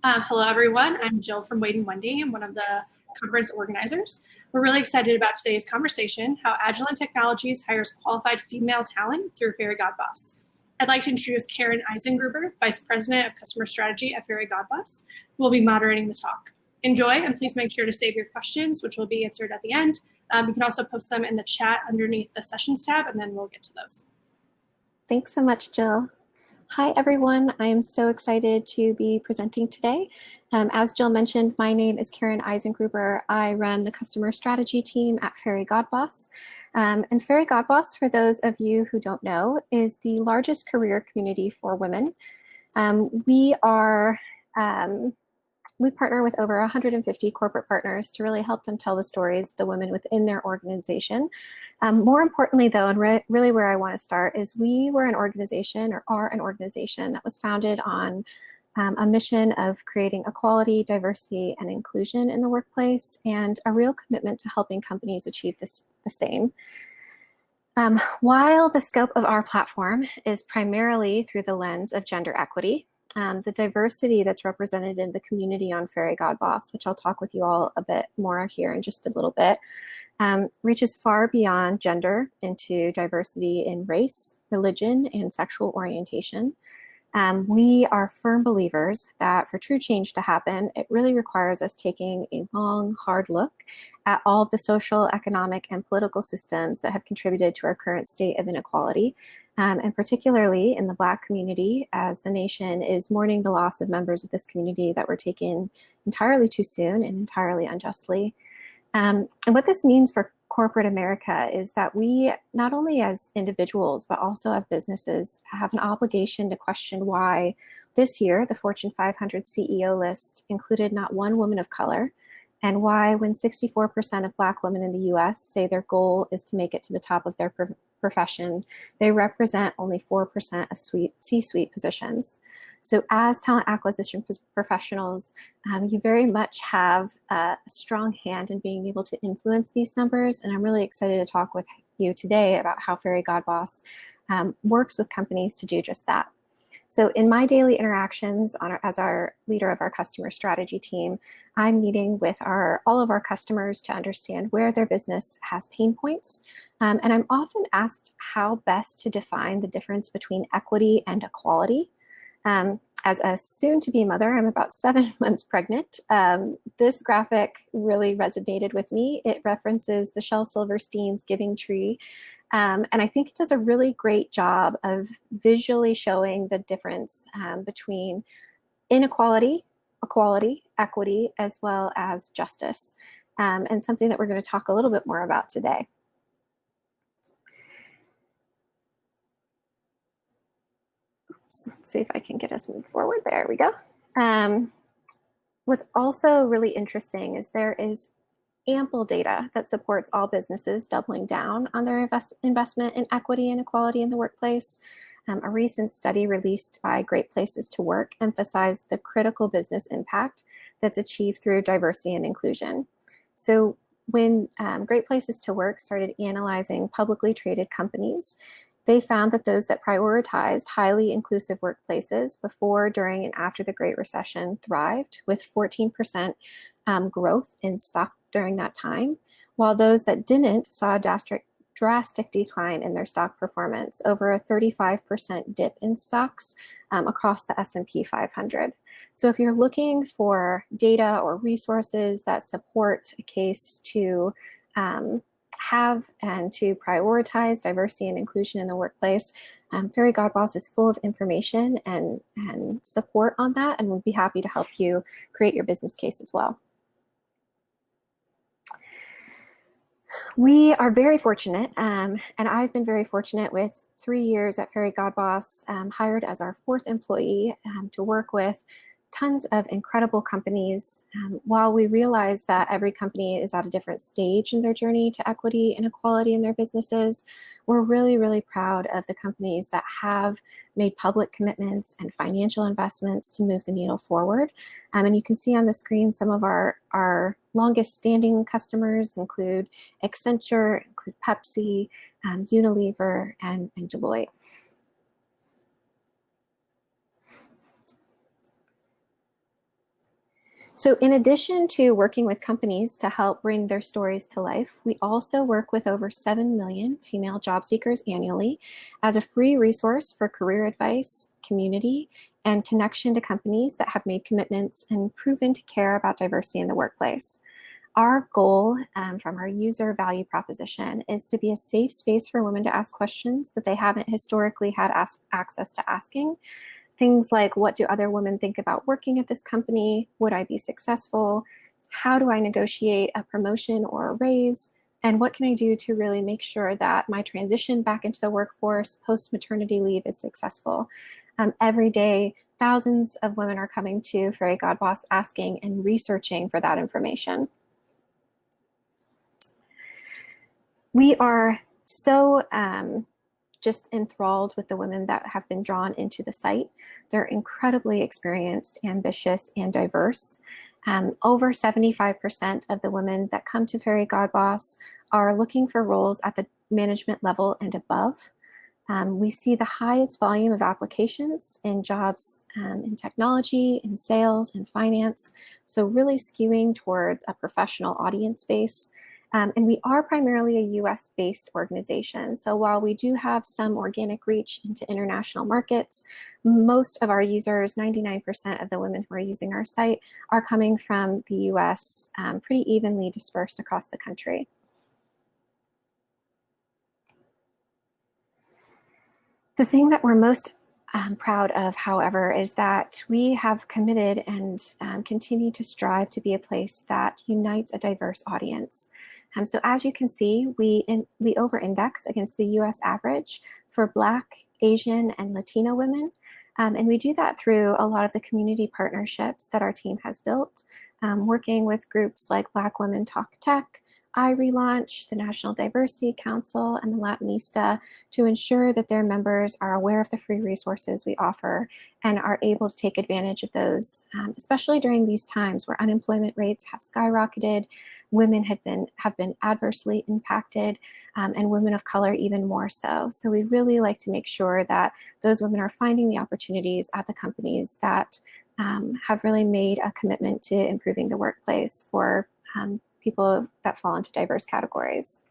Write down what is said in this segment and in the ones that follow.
Hello, everyone. I'm Jill from Wendy. I'm one of the conference organizers. We're really excited about today's conversation, how Agilent Technologies hires qualified female talent through Fairygodboss. I'd like to introduce Karen Eisengruber, Vice President of Customer Strategy at Fairygodboss, who will be moderating the talk. Enjoy, and please make sure to save your questions, which will be answered at the end. You can also post them in the chat underneath the Sessions tab, and then we'll get to those. Thanks so much, Jill. Hi, everyone. I am so excited to be presenting today. As Jill mentioned, my name is Karen Eisengruber. I run the customer strategy team at Fairygodboss. And Fairygodboss, for those of you who don't know, is the largest career community for women. We partner with over 150 corporate partners to really help them tell the stories of the women within their organization. More importantly, though, and really where I want to start is we were an organization, or are an organization, that was founded on a mission of creating equality, diversity, and inclusion in the workplace, and a real commitment to helping companies achieve the same. While the scope of our platform is primarily through the lens of gender equity, the diversity that's represented in the community on Fairygodboss, which I'll talk with you all a bit more here in just a little bit, reaches far beyond gender into diversity in race, religion, and sexual orientation. We are firm believers that for true change to happen, it really requires us taking a long, hard look at all of the social, economic, and political systems that have contributed to our current state of inequality, and particularly in the Black community, as the nation is mourning the loss of members of this community that were taken entirely too soon and entirely unjustly. And what this means for corporate America is that we, not only as individuals, but also as businesses, have an obligation to question why this year the Fortune 500 CEO list included not one woman of color, and why when 64% of Black women in the US say their goal is to make it to the top of their profession, they represent only 4% of C-suite positions. So as talent acquisition professionals, you very much have a strong hand in being able to influence these numbers, and I'm really excited to talk with you today about how Fairygodboss works with companies to do just that. So in my daily interactions as our leader of our customer strategy team, I'm meeting with all of our customers to understand where their business has pain points. And I'm often asked how best to define the difference between equity and equality. As a soon-to-be mother, I'm about 7 months pregnant. This graphic really resonated with me. It references the Shel Silverstein's Giving Tree. And I think it does a really great job of visually showing the difference between inequality, equality, equity, as well as justice, and something that we're going to talk a little bit more about today. Oops, let's see if I can get us moved forward. There we go. What's also really interesting is there is ample data that supports all businesses doubling down on their investment in equity and equality in the workplace. A recent study released by Great Places to Work emphasized the critical business impact that's achieved through diversity and inclusion. So when Great Places to Work started analyzing publicly traded companies, they found that those that prioritized highly inclusive workplaces before, during, and after the Great Recession thrived, with 14% growth in stock during that time, while those that didn't saw a drastic decline in their stock performance, over a 35% dip in stocks across the S&P 500. So if you're looking for data or resources that support a case to have and to prioritize diversity and inclusion in the workplace, Fairygodboss is full of information and support on that, and we'll be happy to help you create your business case as well. We are very fortunate, and I've been very fortunate with 3 years at Fairygodboss, hired as our 4th employee to work with tons of incredible companies. While we realize that every company is at a different stage in their journey to equity and equality in their businesses, we're really, really proud of the companies that have made public commitments and financial investments to move the needle forward. And you can see on the screen some of our longest standing customers include Accenture, include Pepsi, Unilever, and Deloitte. So in addition to working with companies to help bring their stories to life, we also work with over 7 million female job seekers annually as a free resource for career advice, community, and connection to companies that have made commitments and proven to care about diversity in the workplace. Our goal from our user value proposition is to be a safe space for women to ask questions that they haven't historically had access to asking. Things like, what do other women think about working at this company? Would I be successful? How do I negotiate a promotion or a raise? And what can I do to really make sure that my transition back into the workforce post-maternity leave is successful? Every day, thousands of women are coming to Fairygodboss asking and researching for that information. We are so just enthralled with the women that have been drawn into the site. They're incredibly experienced, ambitious, and diverse. Over 75% of the women that come to Fairygodboss are looking for roles at the management level and above. We see the highest volume of applications in jobs in technology, in sales, and finance, so really skewing towards a professional audience base. And we are primarily a US-based organization. So while we do have some organic reach into international markets, most of our users, 99% of the women who are using our site, are coming from the US, pretty evenly dispersed across the country. The thing that we're most proud of, however, is that we have committed and continue to strive to be a place that unites a diverse audience. So as you can see, we over-index against the US average for Black, Asian, and Latino women. And we do that through a lot of the community partnerships that our team has built, working with groups like Black Women Talk Tech, iRelaunch, the National Diversity Council, and the Latinista to ensure that their members are aware of the free resources we offer and are able to take advantage of those, especially during these times where unemployment rates have skyrocketed, women have been adversely impacted, and women of color even more so. So we really like to make sure that those women are finding the opportunities at the companies that have really made a commitment to improving the workplace for people that fall into diverse categories.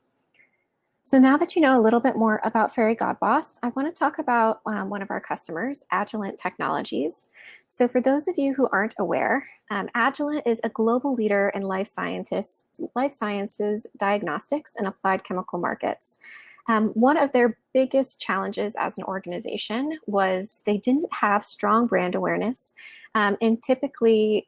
So now that you know a little bit more about Fairygodboss, I want to talk about one of our customers, Agilent Technologies. So for those of you who aren't aware, Agilent is a global leader in life sciences, diagnostics, and applied chemical markets. One of their biggest challenges as an organization was they didn't have strong brand awareness, and typically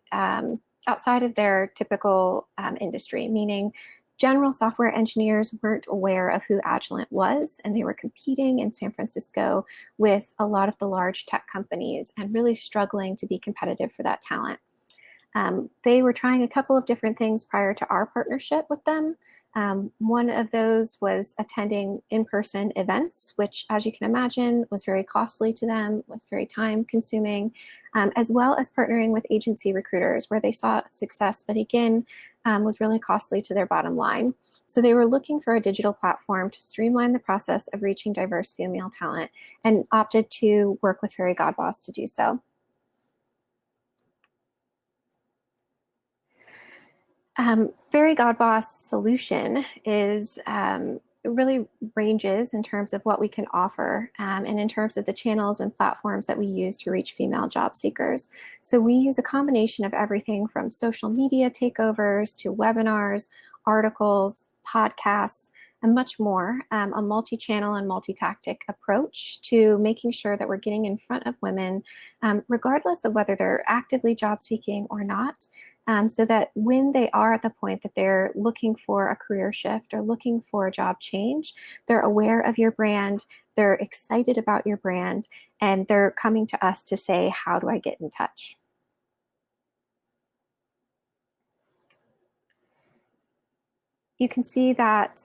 outside of their typical industry, meaning general software engineers weren't aware of who Agilent was, and they were competing in San Francisco with a lot of the large tech companies and really struggling to be competitive for that talent. They were trying a couple of different things prior to our partnership with them. One of those was attending in-person events, which, as you can imagine, was very costly to them, was very time-consuming, as well as partnering with agency recruiters where they saw success, but again, was really costly to their bottom line. So they were looking for a digital platform to streamline the process of reaching diverse female talent and opted to work with Fairygodboss to do so. Fairygodboss solution is really ranges in terms of what we can offer and in terms of the channels and platforms that we use to reach female job seekers. So we use a combination of everything from social media takeovers to webinars, articles, podcasts, and much more, a multi-channel and multi-tactic approach to making sure that we're getting in front of women, regardless of whether they're actively job seeking or not, so that when they are at the point that they're looking for a career shift or looking for a job change, they're aware of your brand, they're excited about your brand, and they're coming to us to say, how do I get in touch? You can see that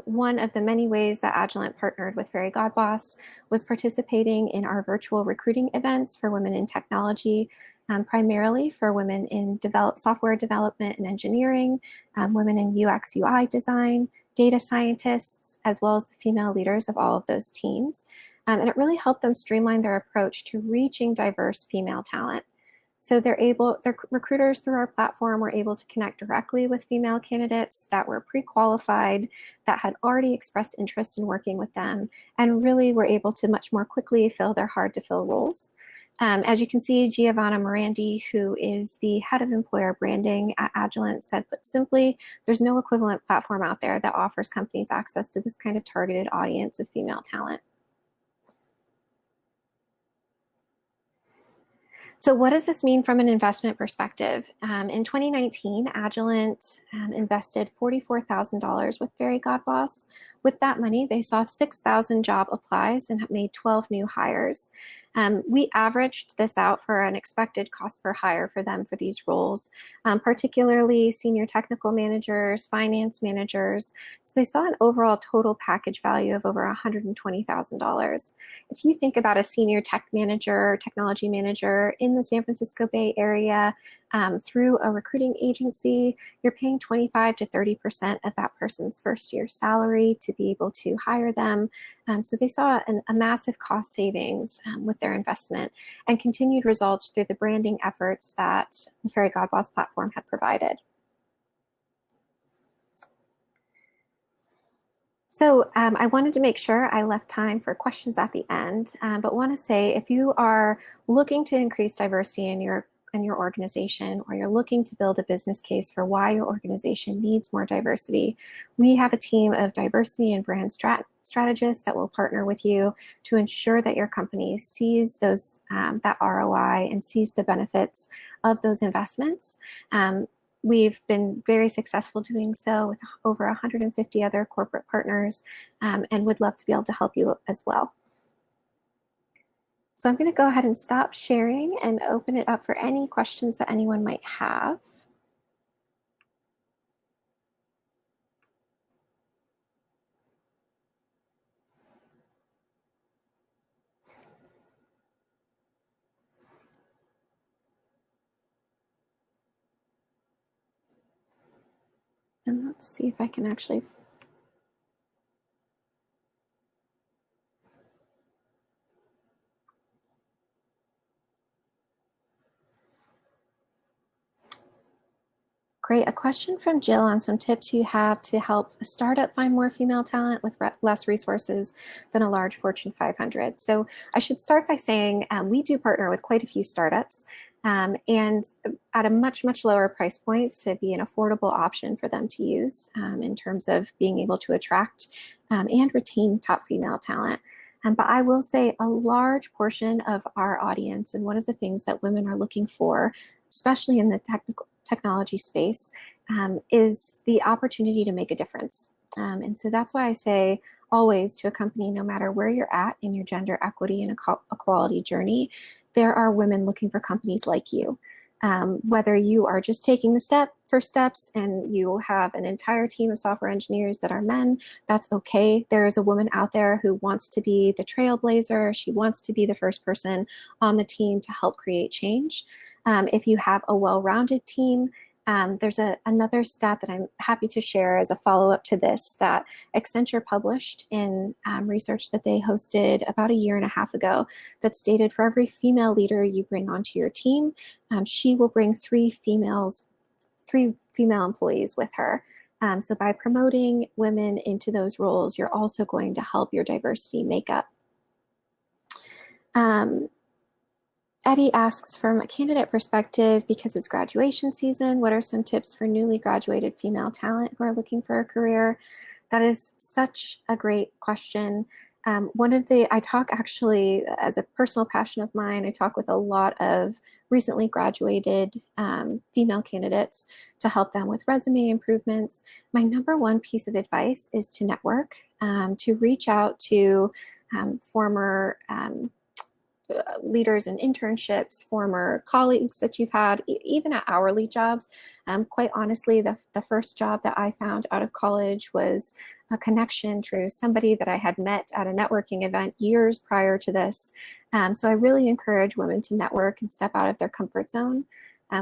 one of the many ways that Agilent partnered with Fairygodboss was participating in our virtual recruiting events for women in technology, primarily for women in software development and engineering, women in UX UI design, data scientists, as well as the female leaders of all of those teams. And it really helped them streamline their approach to reaching diverse female talent. So their recruiters through our platform were able to connect directly with female candidates that were pre-qualified, that had already expressed interest in working with them, and really were able to much more quickly fill their hard to fill roles. As you can see, Giovanna Morandi, who is the head of employer branding at Agilent, said, put simply, there's no equivalent platform out there that offers companies access to this kind of targeted audience of female talent. So what does this mean from an investment perspective? In 2019, Agilent invested $44,000 with Fairygodboss. With that money, they saw 6,000 job applies and have made 12 new hires. We averaged this out for an expected cost per hire for them for these roles, particularly senior technical managers, finance managers. So they saw an overall total package value of over $120,000. If you think about a senior tech manager, technology manager in the San Francisco Bay Area, through a recruiting agency, you're paying 25 to 30% of that person's first year salary to be able to hire them. So they saw a massive cost savings with their investment and continued results through the branding efforts that the Fairygodboss platform had provided. So I wanted to make sure I left time for questions at the end, but want to say if you are looking to increase diversity in your organization, or you're looking to build a business case for why your organization needs more diversity, we have a team of diversity and brand strategists that will partner with you to ensure that your company sees those that ROI and sees the benefits of those investments. We've been very successful doing so with over 150 other corporate partners, and would love to be able to help you as well. So I'm going to go ahead and stop sharing and open it up for any questions that anyone might have. And let's see if I can actually Great. A question from Jill on some tips you have to help a startup find more female talent with less resources than a large Fortune 500. So I should start by saying we do partner with quite a few startups, and at a much, much lower price point to be an affordable option for them to use in terms of being able to attract and retain top female talent. But I will say a large portion of our audience, and one of the things that women are looking for, especially in the technology space, is the opportunity to make a difference. And so that's why I say always to a company, no matter where you're at in your gender equity and equality journey, there are women looking for companies like you. Whether you are just taking the first steps and you have an entire team of software engineers that are men, that's okay. There is a woman out there who wants to be the trailblazer. She wants to be the first person on the team to help create change. If you have a well-rounded team, there's another stat that I'm happy to share as a follow-up to this that Accenture published in research that they hosted about a year and a half ago that stated for every female leader you bring onto your team, she will bring three female employees with her. So by promoting women into those roles, you're also going to help your diversity makeup. Eddie asks, from a candidate perspective, because it's graduation season, what are some tips for newly graduated female talent who are looking for a career? That is such a great question. I talk actually as a personal passion of mine, I talk with a lot of recently graduated female candidates to help them with resume improvements. My number one piece of advice is to network, to reach out to former leaders in internships, former colleagues that you've had, even at hourly jobs. Quite honestly, the first job that I found out of college was a connection through somebody that I had met at a networking event years prior to this. So I really encourage women to network and step out of their comfort zone.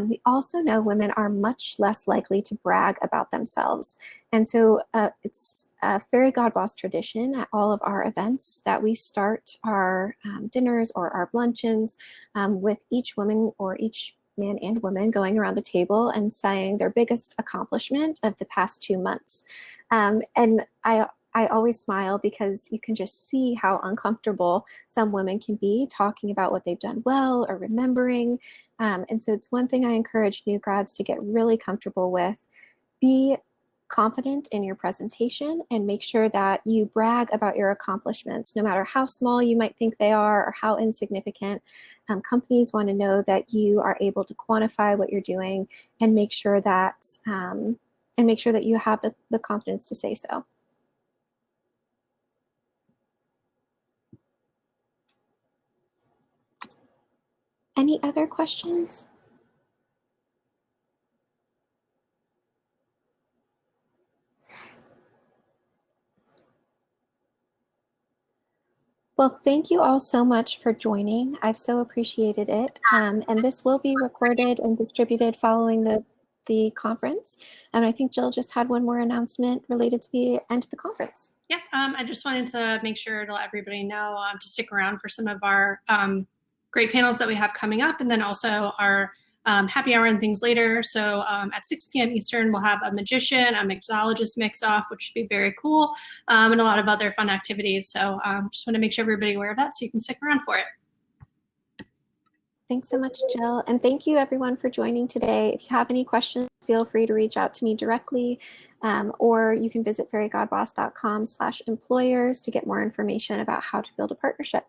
We also know women are much less likely to brag about themselves. And so it's a Fairygodboss tradition at all of our events that we start our dinners or our luncheons with each woman or each man and woman, going around the table and saying their biggest accomplishment of the past 2 months. And I always smile because you can just see how uncomfortable some women can be talking about what they've done well or remembering. And so it's one thing I encourage new grads to get really comfortable with. Be confident in your presentation and make sure that you brag about your accomplishments, no matter how small you might think they are or how insignificant. Companies want to know that you are able to quantify what you're doing and make sure that you have the confidence to say so. Any other questions? Well, thank you all so much for joining. I've so appreciated it. And this will be recorded and distributed following the conference. And I think Jill just had one more announcement related to the end of the conference. Yeah, I just wanted to make sure to let everybody know to stick around for some of our great panels that we have coming up, and then also our happy hour and things later. So at 6 p.m. Eastern, we'll have a magician, a mixologist mixed off, which should be very cool, and a lot of other fun activities. So just want to make sure everybody aware of that so you can stick around for it. Thanks so much, Jill. And thank you everyone for joining today. If you have any questions, feel free to reach out to me directly, or you can visit fairygodboss.com/employers to get more information about how to build a partnership.